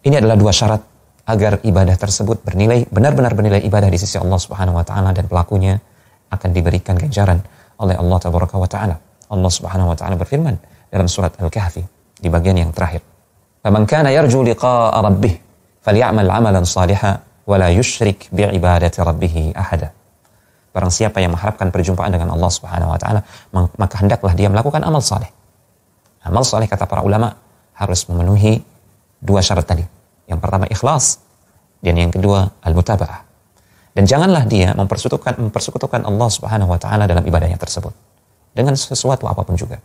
Ini adalah dua syarat agar ibadah tersebut benar-benar bernilai ibadah di sisi Allah Subhanahu wa taala dan pelakunya akan diberikan ganjaran oleh Allah Tabaraka wa taala. Allah Subhanahu wa taala berfirman dalam surat Al-Kahfi di bagian yang terakhir. "Faman kana yarju liqa'a rabbih falyamal 'amalan shalihan wa la yusyrik bi'ibadati rabbih ahada." Barang siapa yang mengharapkan perjumpaan dengan Allah Subhanahu wa taala, maka hendaklah dia melakukan amal saleh. Amal saleh kata para ulama harus memenuhi dua syarat tadi. Yang pertama ikhlas dan yang kedua al-mutaba'ah. Dan janganlah dia mempersekutukan Allah Subhanahu wa taala dalam ibadahnya tersebut dengan sesuatu apapun juga.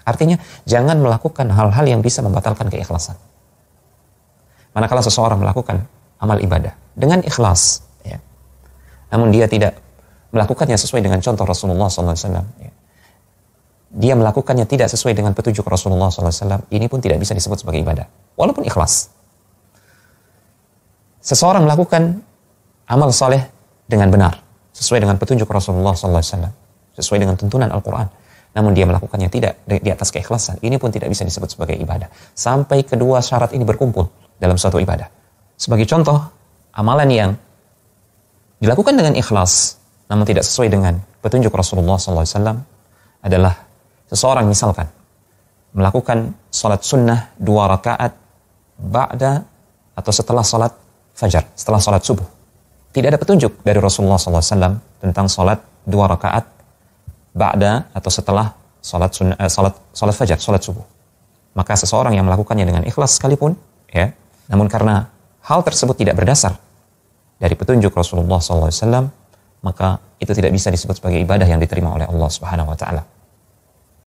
Artinya jangan melakukan hal-hal yang bisa membatalkan keikhlasan. Manakala seseorang melakukan amal ibadah dengan ikhlas, ya, namun dia tidak melakukannya sesuai dengan contoh Rasulullah SAW, ya, dia melakukannya tidak sesuai dengan petunjuk Rasulullah SAW, ini pun tidak bisa disebut sebagai ibadah, walaupun ikhlas. Seseorang melakukan amal soleh dengan benar, sesuai dengan petunjuk Rasulullah SAW, sesuai dengan tuntunan Al-Quran, namun dia melakukannya tidak di atas keikhlasan, ini pun tidak bisa disebut sebagai ibadah, sampai kedua syarat ini berkumpul dalam suatu ibadah. Sebagai contoh, amalan yang dilakukan dengan ikhlas, namun tidak sesuai dengan petunjuk Rasulullah SAW adalah seseorang misalkan melakukan salat sunnah 2 rakaat ba'da atau setelah salat fajar, setelah salat subuh. Tidak ada petunjuk dari Rasulullah SAW tentang salat 2 rakaat ba'da atau setelah salat fajar, salat subuh. Maka seseorang yang melakukannya dengan ikhlas sekalipun, ya, namun karena hal tersebut tidak berdasar dari petunjuk Rasulullah SAW, maka itu tidak bisa disebut sebagai ibadah yang diterima oleh Allah Subhanahu wa taala.